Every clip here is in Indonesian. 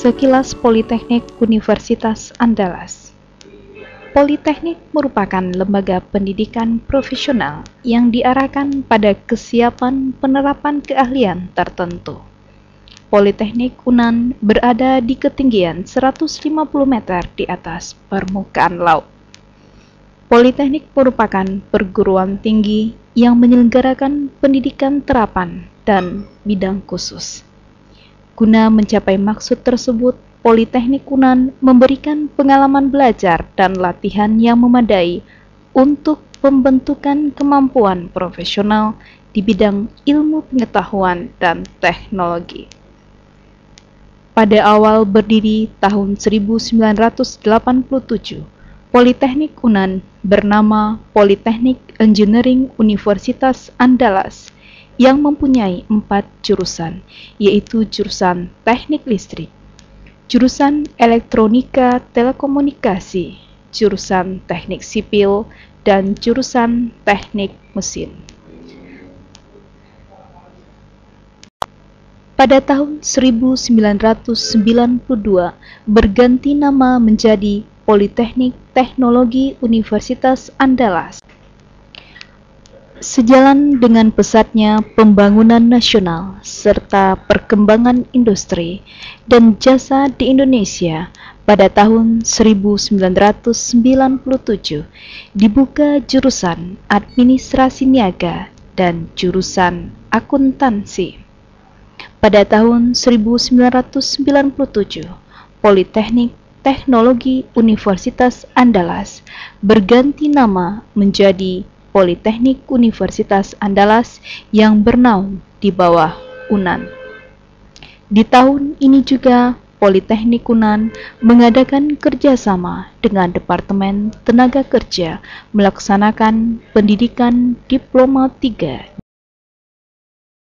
Sekilas Politeknik Universitas Andalas. Politeknik merupakan lembaga pendidikan profesional yang diarahkan pada kesiapan penerapan keahlian tertentu. Politeknik Unan berada di ketinggian 150 meter di atas permukaan laut. Politeknik merupakan perguruan tinggi yang menyelenggarakan pendidikan terapan dan bidang khusus. Guna mencapai maksud tersebut, Politeknik Unan memberikan pengalaman belajar dan latihan yang memadai untuk pembentukan kemampuan profesional di bidang ilmu pengetahuan dan teknologi. Pada awal berdiri tahun 1987, Politeknik Unan bernama Politeknik Engineering Universitas Andalas yang mempunyai 4 jurusan, yaitu jurusan Teknik Listrik, jurusan Elektronika Telekomunikasi, jurusan Teknik Sipil, dan jurusan Teknik Mesin. Pada tahun 1992 berganti nama menjadi Politeknik Teknologi Universitas Andalas. Sejalan dengan pesatnya pembangunan nasional serta perkembangan industri dan jasa di Indonesia, pada tahun 1997 dibuka jurusan Administrasi Niaga dan jurusan Akuntansi. Pada tahun 1997, Politeknik Teknologi Universitas Andalas berganti nama menjadi Politeknik Universitas Andalas yang bernaung di bawah Unan. Di tahun ini juga Politeknik Unan mengadakan kerjasama dengan Departemen Tenaga Kerja melaksanakan pendidikan Diploma 3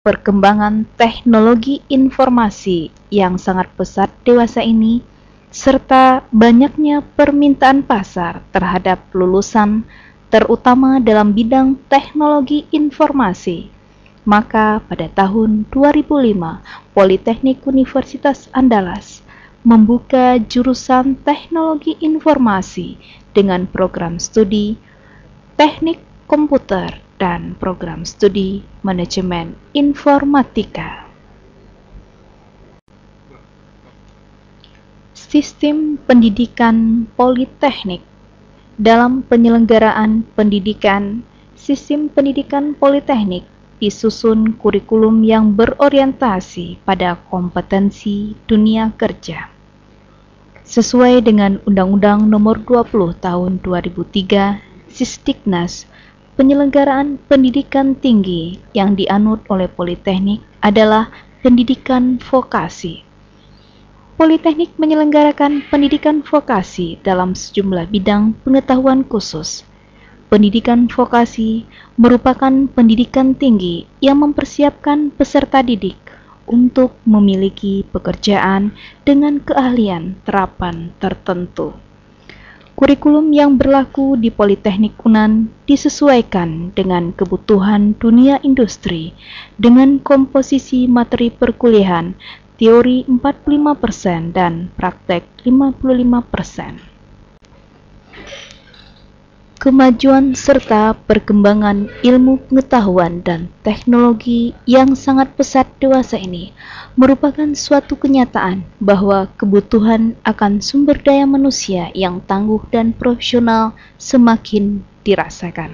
perkembangan teknologi informasi yang sangat pesat dewasa ini, serta banyaknya permintaan pasar terhadap lulusan terutama dalam bidang teknologi informasi. Maka pada tahun 2005, Politeknik Universitas Andalas membuka jurusan Teknologi Informasi dengan program studi Teknik Komputer dan program studi Manajemen Informatika. Sistem pendidikan Politeknik. Dalam penyelenggaraan pendidikan, sistem pendidikan Politeknik disusun kurikulum yang berorientasi pada kompetensi dunia kerja. Sesuai dengan Undang-Undang Nomor 20 Tahun 2003, Sisdiknas, penyelenggaraan pendidikan tinggi yang dianut oleh Politeknik adalah pendidikan vokasi. Politeknik menyelenggarakan pendidikan vokasi dalam sejumlah bidang pengetahuan khusus. Pendidikan vokasi merupakan pendidikan tinggi yang mempersiapkan peserta didik untuk memiliki pekerjaan dengan keahlian terapan tertentu. Kurikulum yang berlaku di Politeknik Unan disesuaikan dengan kebutuhan dunia industri dengan komposisi materi perkuliahan teori 45% dan praktek 55%. Kemajuan serta perkembangan ilmu pengetahuan dan teknologi yang sangat pesat dewasa ini merupakan suatu kenyataan bahwa kebutuhan akan sumber daya manusia yang tangguh dan profesional semakin dirasakan.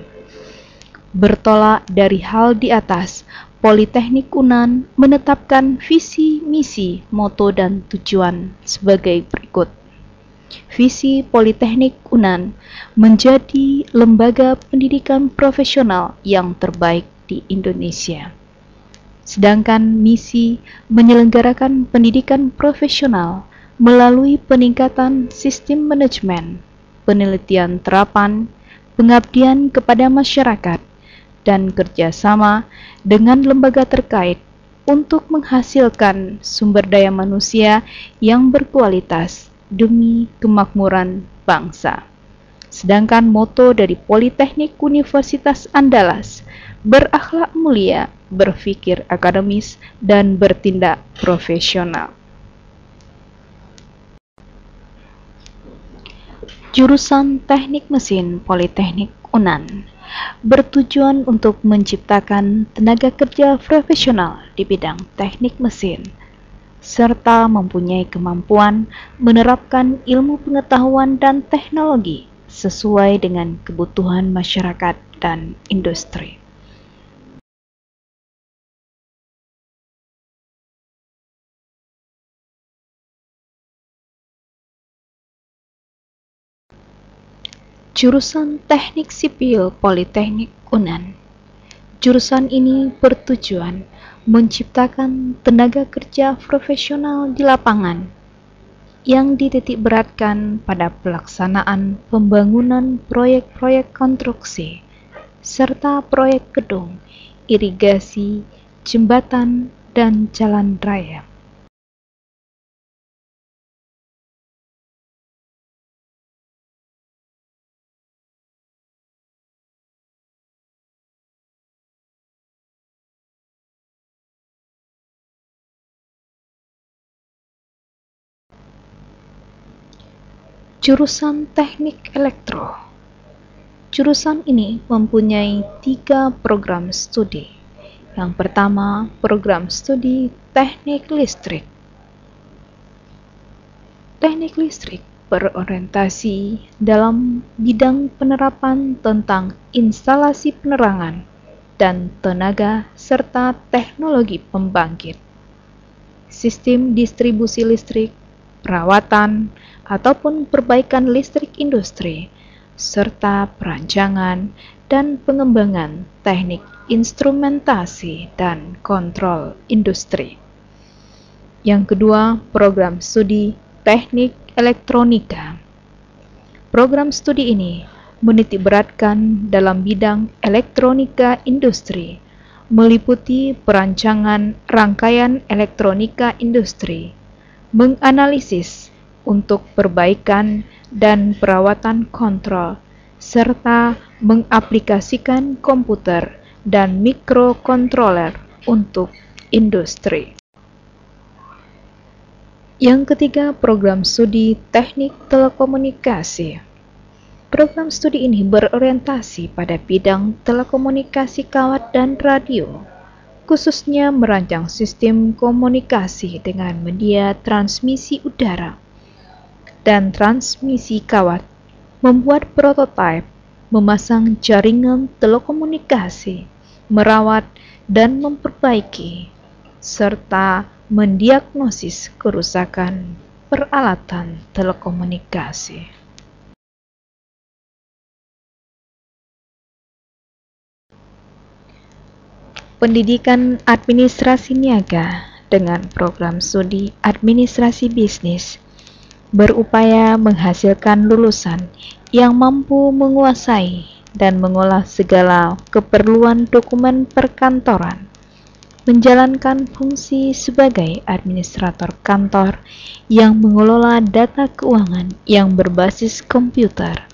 Bertolak dari hal di atas, Politeknik Unan menetapkan visi, misi, moto, dan tujuan sebagai berikut. Visi Politeknik Unan menjadi lembaga pendidikan profesional yang terbaik di Indonesia. Sedangkan misi menyelenggarakan pendidikan profesional melalui peningkatan sistem manajemen, penelitian terapan, pengabdian kepada masyarakat, dan kerjasama dengan lembaga terkait untuk menghasilkan sumber daya manusia yang berkualitas demi kemakmuran bangsa. Sedangkan moto dari Politeknik Universitas Andalas, berakhlak mulia, berpikir akademis, dan bertindak profesional. Jurusan Teknik Mesin Politeknik UNAN bertujuan untuk menciptakan tenaga kerja profesional di bidang teknik mesin, serta mempunyai kemampuan menerapkan ilmu pengetahuan dan teknologi sesuai dengan kebutuhan masyarakat dan industri. Jurusan Teknik Sipil Politeknik UNAN. Jurusan ini bertujuan menciptakan tenaga kerja profesional di lapangan yang dititik beratkan pada pelaksanaan pembangunan proyek-proyek konstruksi serta proyek gedung, irigasi, jembatan, dan jalan raya. Jurusan Teknik Elektro. Jurusan ini mempunyai 3 program studi. Yang pertama, program studi Teknik Listrik. Teknik listrik berorientasi dalam bidang penerapan tentang instalasi penerangan dan tenaga serta teknologi pembangkit, sistem distribusi listrik, perawatan ataupun perbaikan listrik industri, serta perancangan dan pengembangan teknik instrumentasi dan kontrol industri. Yang kedua, program studi Teknik Elektronika. Program studi ini menitik beratkan dalam bidang elektronika industri, meliputi perancangan rangkaian elektronika industri, menganalisis untuk perbaikan dan perawatan kontrol, serta mengaplikasikan komputer dan mikrokontroler untuk industri. Yang ketiga, program studi Teknik Telekomunikasi. Program studi ini berorientasi pada bidang telekomunikasi kawat dan radio, khususnya merancang sistem komunikasi dengan media transmisi udara dan transmisi kawat, membuat prototipe, memasang jaringan telekomunikasi, merawat dan memperbaiki, serta mendiagnosis kerusakan peralatan telekomunikasi. Pendidikan Administrasi Niaga dengan program studi Administrasi Bisnis berupaya menghasilkan lulusan yang mampu menguasai dan mengolah segala keperluan dokumen perkantoran, menjalankan fungsi sebagai administrator kantor yang mengelola data keuangan yang berbasis komputer.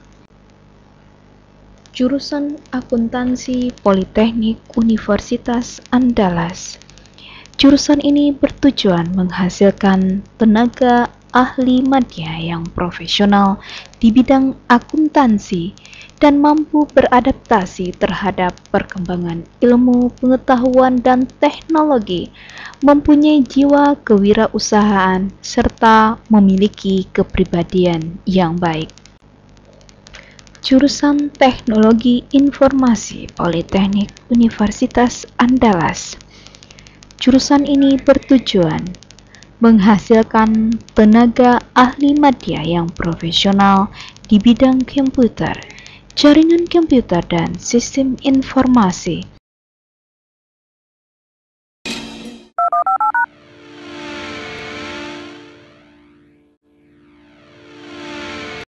Jurusan Akuntansi Politeknik Universitas Andalas. Jurusan ini bertujuan menghasilkan tenaga ahli madya yang profesional di bidang akuntansi dan mampu beradaptasi terhadap perkembangan ilmu, pengetahuan, dan teknologi, mempunyai jiwa kewirausahaan, serta memiliki kepribadian yang baik. Jurusan Teknologi Informasi Politeknik Universitas Andalas. Jurusan ini bertujuan menghasilkan tenaga ahli madya yang profesional di bidang komputer, jaringan komputer, dan sistem informasi,